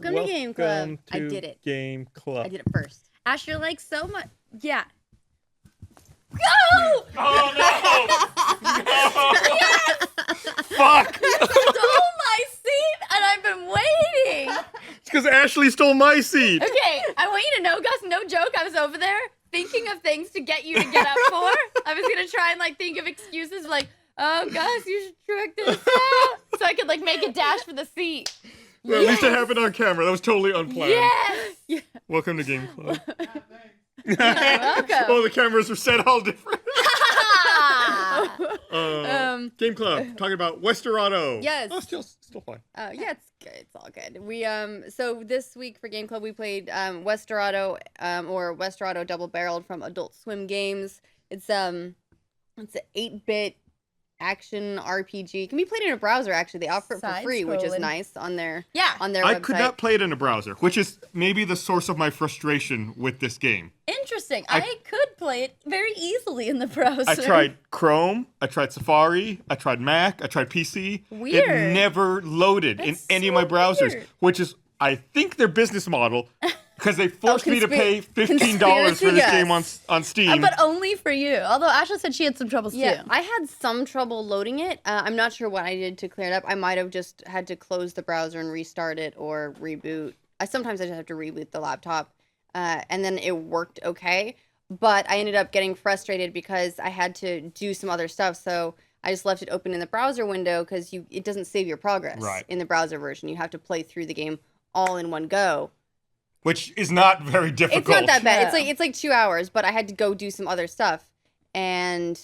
Welcome to Game Club. I did it. Game Club. I did it first. Ash, you're like so much. Yeah. Go! Oh no! No! Yes! Fuck! You stole my seat, and I've been waiting. It's because Ashley stole my seat. Okay, I want you to know, Gus, no joke, I was over there thinking of things to get you to get up for. I was going to try and, think of excuses like, oh, Gus, you should trick this out. So I could, make a dash for the seat. Well, at least it happened on camera. That was totally unplanned. Yes! Yeah. Welcome to Game Club. Welcome. Oh, the cameras are set all different. Game Club, talking about Westerado. Yes. Oh, still fine. Yeah, it's good. It's all good. We so this week for Game Club we played Westerado or Westerado Double Barreled from Adult Swim Games. It's an 8-bit action RPG. It can be played in a browser actually. They offer it for free, which is nice on their website. I could not play it in a browser, which is maybe the source of my frustration with this game. Interesting. I could play it very easily in the browser. I tried Chrome, I tried Safari, I tried Mac, I tried PC. Weird. It never loaded in any of my browsers, which is, I think, their business model. Because they forced me to pay $15 for this game on Steam. But only for you. Although Ashley said she had some troubles too. I had some trouble loading it. I'm not sure what I did to clear it up. I might have just had to close the browser and restart it or reboot. Sometimes I just have to reboot the laptop. And then it worked okay. But I ended up getting frustrated because I had to do some other stuff. So I just left it open in the browser window because it doesn't save your progress in the browser version. You have to play through the game all in one go. Which is not very difficult. It's not that bad. It's like 2 hours, but I had to go do some other stuff. And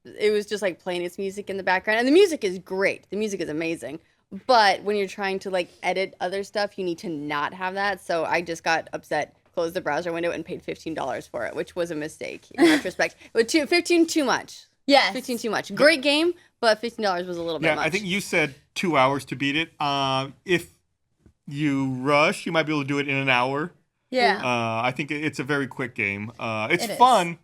it was just playing its music in the background. And the music is great. The music is amazing. But when you're trying to edit other stuff, you need to not have that. So I just got upset, closed the browser window, and paid $15 for it, which was a mistake in retrospect. But 15 too much. Yes. 15 too much. Great game, but $15 was a little bit much. I think you said 2 hours to beat it. If you rush, you might be able to do it in an hour. Yeah. I think it's a very quick game. It's fun,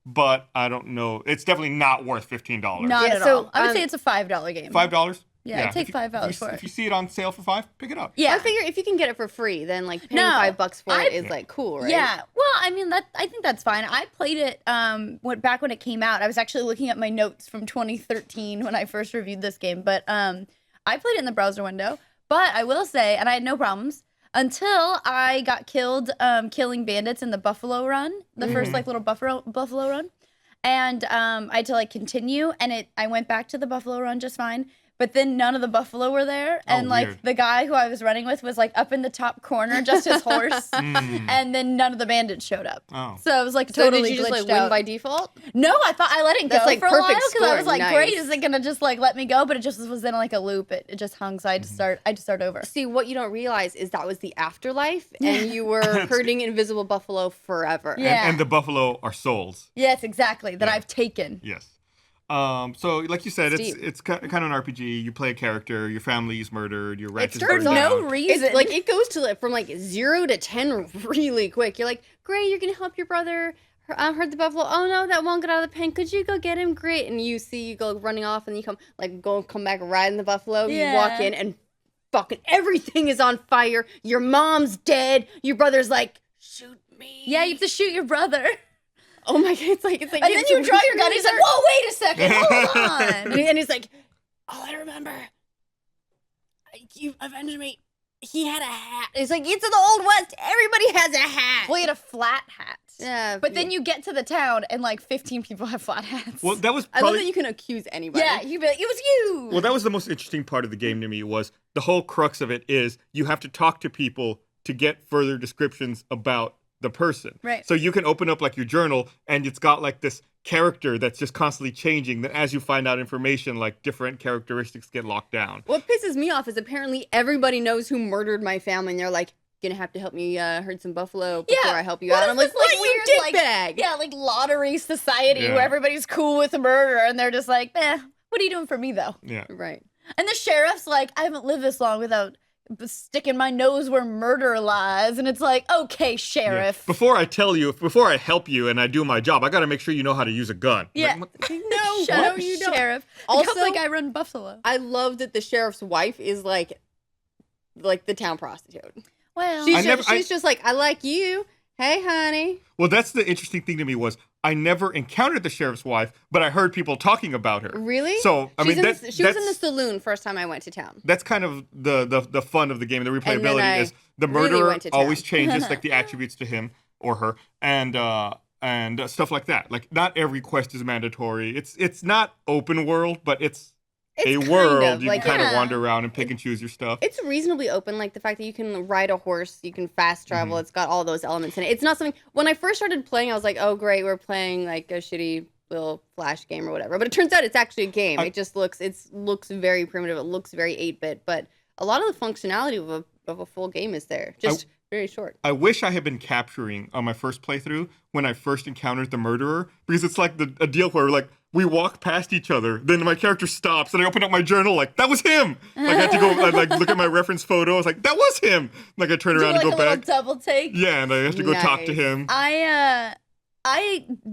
but I don't know. It's definitely not worth $15. Not at all. I would say it's a $5 game. $5? Yeah, I'd take $5 for it. If you see it on sale for $5, pick it up. Yeah. I figure if you can get it for free, then paying $5 for it is cool, right? Yeah. Well, I mean, I think that's fine. I played it back when it came out. I was actually looking at my notes from 2013 when I first reviewed this game, but I played it in the browser window. But I will say, and I had no problems, until I got killed killing bandits in the Buffalo Run, the first little Buffalo Run. And I had to continue, and I went back to the Buffalo Run just fine. But then none of the buffalo were there, and the guy who I was running with was up in the top corner, just his horse, and then none of the bandits showed up. Oh. So it was totally So did you just glitched win out. by default? No, I thought I let it go for a while because I was nice. great, is it gonna just let me go? But it just was in a loop. It just hung, so I had to start over. See, what you don't realize is that was the afterlife, and you were herding invisible buffalo forever. Yeah. And the buffalo are souls. Yes, exactly. That I've taken. Yes. So, like you said, Steep. it's kind of an RPG. You play a character, your family is murdered, your ranch is For burned no down. reason. It's it goes to from 0 to 10 really quick. You're great, you're gonna help your brother herd the buffalo. Oh no, that won't get out of the pen. Could you go get him? Great. And you go running off, and you come back riding the buffalo. Yeah. You walk in, and fucking everything is on fire. Your mom's dead. Your brother's shoot me. Yeah, you have to shoot your brother. Oh my god, it's like. And then you draw your gun. He's like, "Whoa, wait a second, hold on." And he's like, "Oh, I remember. You avenged me. He had a hat." It's it's in the Old West. Everybody has a hat. Well, he had a flat hat. Yeah, But then you get to the town, and 15 people have flat hats. Well, that was I probably... love that you can accuse anybody. Yeah, you'd be like, "It was you." Well, that was the most interesting part of the game to me, was the whole crux of it is you have to talk to people to get further descriptions about the person. Right. So you can open up your journal, and it's got this character that's just constantly changing, that as you find out information, different characteristics get locked down. What pisses me off is apparently everybody knows who murdered my family, and they're gonna have to help me herd some buffalo before I help you out. And I'm what, you dickbag! Yeah, lottery society where everybody's cool with murder, and they're just what are you doing for me, though? Yeah. Right. And the sheriff's I haven't lived this long without sticking my nose where murder lies, and it's okay, sheriff. Yeah. Before I help you and I do my job, I got to make sure you know how to use a gun. Yeah. No, Shut no, up, you don't. sheriff. Also, I run buffalo. I love that the sheriff's wife is like the town prostitute. Well, She's just like, I like you. Hey, honey. Well, that's the interesting thing to me was I never encountered the sheriff's wife, but I heard people talking about her. Really? So I mean, she was in the saloon first time I went to town. That's kind of the fun of the game. The replayability is the really murderer went to always town. changes like the attributes to him or her, and stuff like that. Like not every quest is mandatory. It's not open world, but it's a world you can kind of wander around and pick and choose your stuff. It's reasonably open, like the fact that you can ride a horse, you can fast travel. It's got all those elements in it. It's not something. When I first started playing, I was like, oh great, we're playing like a shitty little flash game or whatever. But it turns out it's actually a game. It just looks very primitive. It looks very 8-bit, but a lot of the functionality of a full game is there. Just very short. I wish I had been capturing on my first playthrough when I first encountered the murderer, because it's like a deal where like we walk past each other, then my character stops, and I open up my journal like that was him. Like I had to go like look at my reference photo. I was like that was him. Like I turn around and go back. Double take. Yeah, and I have to go talk to him. The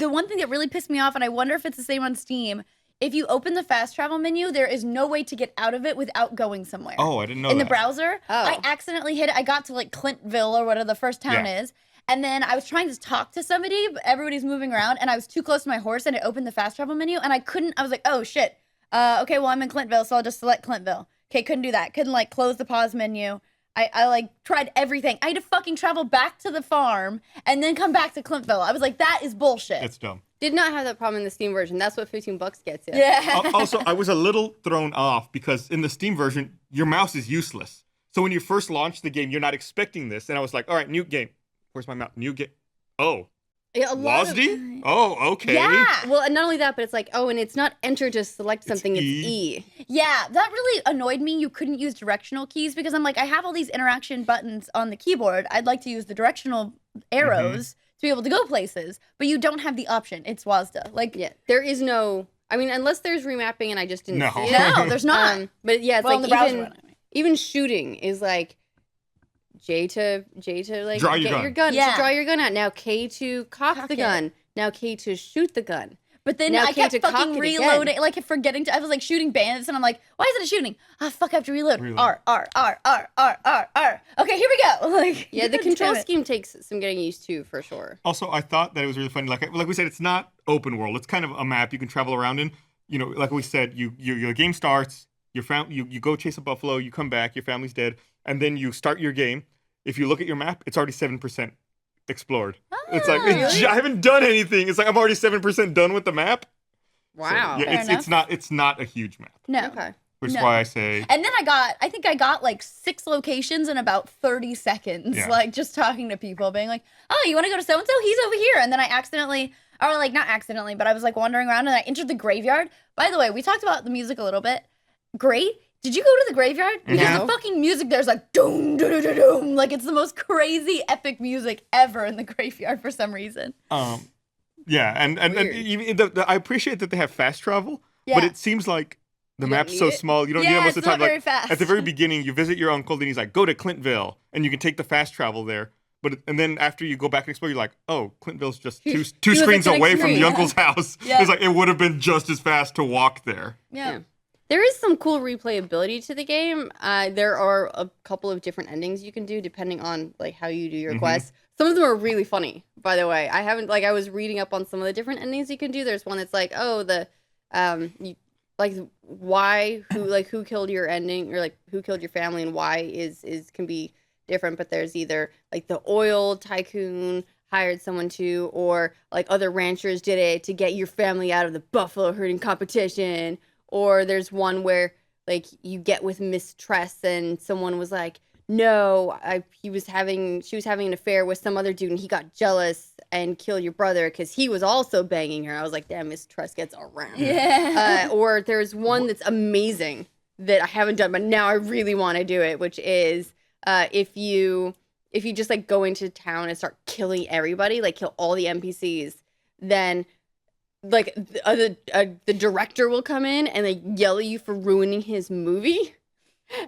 one thing that really pissed me off, and I wonder if it's the same on Steam. If you open the fast travel menu, there is no way to get out of it without going somewhere. Oh, I didn't know in that. the browser, Oh. I accidentally hit it. I got to like Clintville or whatever the first town is. And then I was trying to talk to somebody, but everybody's moving around, and I was too close to my horse, and it opened the fast travel menu, and I couldn't. I was like, oh shit. Okay, well I'm in Clintville, so I'll just select Clintville. Okay, couldn't do that. Couldn't like close the pause menu. I like tried everything. I had to fucking travel back to the farm and then come back to Clintville. I was like, that is bullshit. It's dumb. Did not have that problem in the Steam version. That's what $15 gets you. Yeah. Also, I was a little thrown off because in the Steam version, your mouse is useless. So when you first launch the game, you're not expecting this, and I was like, all right, new game. Where's my mouse? New game. Oh. Yeah, WASD? Oh, okay. Yeah. Well, and not only that, but it's like, oh, and it's not enter to select something, it's E. Yeah, that really annoyed me. You couldn't use directional keys because I'm like, I have all these interaction buttons on the keyboard. I'd like to use the directional arrows to be able to go places, but you don't have the option. It's WASD. Like, Yeah, there is no, I mean, unless there's remapping and I just didn't see it. no, there's not. But yeah, it's Well, in like the browser one, I mean. even shooting is like J to like Draw your get gun. your gun, Yeah. to draw your gun out. Now K to cock the Cock it. gun. Now K to shoot the gun. But then Now I K kept to cock fucking it reloading, again. like forgetting to. I was like shooting bandits, and I'm like, why is it a shooting? Ah, fuck, I have to reload. Reload. R. Okay, here we go. Like, Yeah, the God control damn it. scheme takes some getting used to for sure. Also, I thought that it was really funny. Like we said, it's not open world. It's kind of a map you can travel around in. You know, like we said, your game starts. You go chase a buffalo. You come back. Your family's dead, and then you start your game. If you look at your map, it's already 7% explored. It's like really? I haven't done anything. It's like I'm already 7% done with the map. Wow. So, yeah, it's not a huge map, No. Okay. which is No. why I say And then I think I got like 6 locations in about 30 seconds, Yeah. like just talking to people, being like, oh, you want to go to so-and-so? He's over here. And then I accidentally, or like not accidentally, but I was like wandering around and I entered the graveyard. By the way, we talked about the music a little bit. Great. Did you go to the graveyard? Because No. the fucking music there's like doom, doom, doom, doom, doom. Like it's the most crazy epic music ever in the graveyard for some reason. yeah, and Weird. even I appreciate that they have fast travel, but Yeah. it seems like the You don't map's need so it? small you don't Yeah, need it most of it's the time. not very Like fast. at the very beginning, you visit your uncle, then he's like, go to Clintville, and you can take the fast travel there. And then after you go back and explore, you're like, oh, Clintville's just two He was screens at the away next from the screen. uncle's house. Yeah. It's like it would have been just as fast to walk there. Yeah. There is some cool replayability to the game. There are a couple of different endings you can do depending on like how you do your quests. Some of them are really funny, by the way. I was reading up on some of the different endings you can do. There's one that's like, oh, who killed your ending or like who killed your family and why can be different. But there's either like the oil tycoon hired someone to, or like other ranchers did it to get your family out of the buffalo herding competition. Or there's one where like you get with mistress and someone was like, no, she was having an affair with some other dude and he got jealous and killed your brother because he was also banging her. I was like, damn, mistrust gets around. Yeah. Or there's one that's amazing that I haven't done, but now I really want to do it, which is if you just like go into town and start killing everybody, like kill all the NPCs, then like the director will come in and like yell at you for ruining his movie.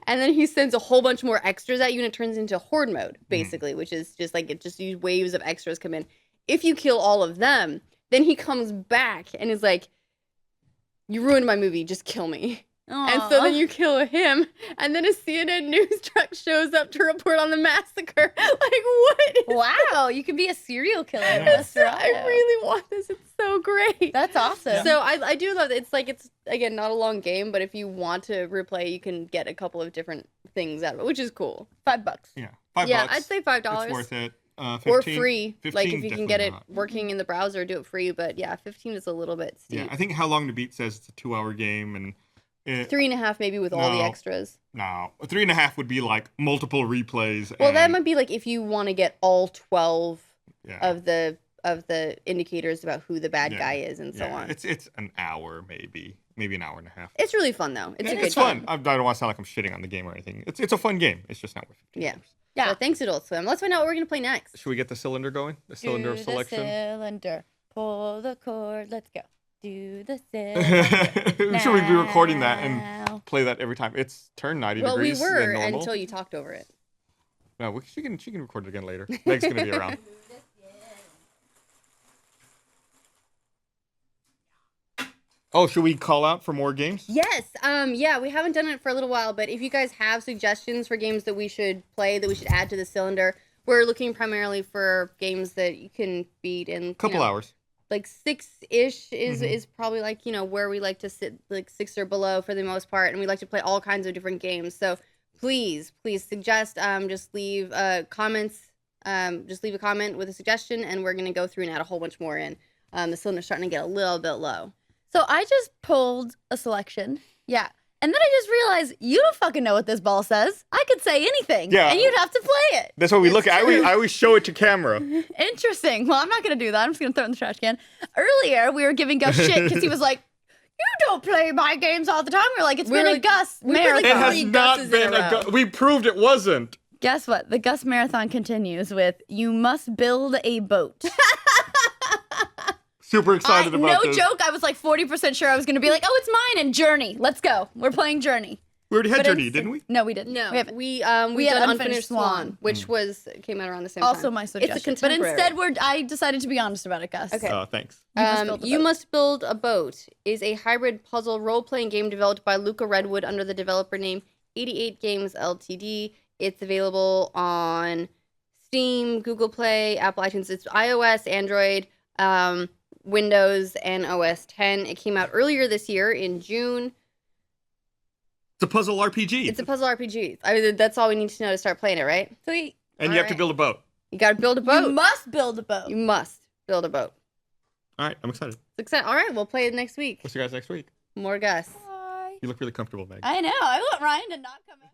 And then he sends a whole bunch more extras at you and it turns into horde mode, basically, which is just like these waves of extras come in. If you kill all of them, then he comes back and is like, you ruined my movie, just kill me. And so then you kill him, and then a CNN news truck shows up to report on the massacre. Like, what? Wow, you can be a serial killer in Yeah. Westerado. I really want this. It's so great. That's awesome. So I do love it. It's again not a long game, but if you want to replay, you can get a couple of different things out of it, which is cool. $5. Yeah, $5. Yeah, I'd say $5. It's worth it. 15, Or free. 15, Like if you can get it definitely not. working in the browser, do it free. But yeah, 15 is a little bit steep. Yeah, I think How Long to Beat says it's a 2-hour game, and 3.5 maybe with all the No. extras. no, 3.5 would be like multiple replays. Well, that and- might be like if you want to get all 12 yeah, of the indicators about who the bad Yeah. guy is and so yeah, on. It's an hour, maybe an hour and a half. It's really fun though. It's a good It's fun. game. I don't want to sound like I'm shitting on the game or anything. It's a fun game. It's just not worth $15. Yeah. Yeah. So thanks, Adult Swim. Let's find out what we're gonna play next. Should we get the cylinder going? The cylinder of Do selection. the cylinder. Pull the cord. Let's go. Do the cylinder. Should we be recording that and now. play that every time? It's turned 90 Well, we degrees were than normal. until you talked over it. No, she can record it again later. Meg's gonna be around. Oh, should we call out for more games? Yes. Yeah, we haven't done it for a little while, but if you guys have suggestions for games that we should play, that we should add to the cylinder, we're looking primarily for games that you can beat in Couple hours. Like 6-ish is probably like, where we like to sit, like 6 or below for the most part, and we like to play all kinds of different games. So please suggest, just leave comments, just leave a comment with a suggestion, and we're gonna go through and add a whole bunch more in. The cylinder's starting to get a little bit low. So I just pulled a selection. Yeah. And then I just realized you don't fucking know what this ball says. I could say anything. Yeah. And you'd have to play it. That's what we look at. I always show it to camera. Interesting. Well, I'm not going to do that. I'm just going to throw it in the trash can. Earlier, we were giving Gus shit because he was like, you don't play my games all the time. We are like, it's We're been a like- Gus we've been, like, It marathon. has Three not Gus's been in a row. We proved it wasn't. Guess what? The Gus marathon continues with, you must build a boat. Super excited about no this. joke. I was like 40% sure I was going to be like, oh, it's mine and Journey. Let's go. We're playing Journey. We already had But Journey, it's- didn't we? No, we didn't. No, we haven't. we've had done Unfinished Unfinished Swan, which came out around the same time. Also my suggestion. It's a but contemporary. instead, I decided to be honest about it, Gus. Okay. Thanks. You Must Build a Boat is a hybrid puzzle role-playing game developed by Luca Redwood under the developer name 88 Games Ltd. It's available on Steam, Google Play, Apple iTunes. It's iOS, Android, Windows, and OS 10. It came out earlier this year in June. It's a puzzle RPG. It's a puzzle RPG. I mean, that's all we need to know to start playing it, right? Sweet. and you have to Alright. build a boat. You got to build a boat. You must build a boat. You must build a boat. All right, I'm excited. All right, we'll play it next week. We'll see you guys next week. More Gus. Bye. You look really comfortable, Meg. I know. I want Ryan to not come out.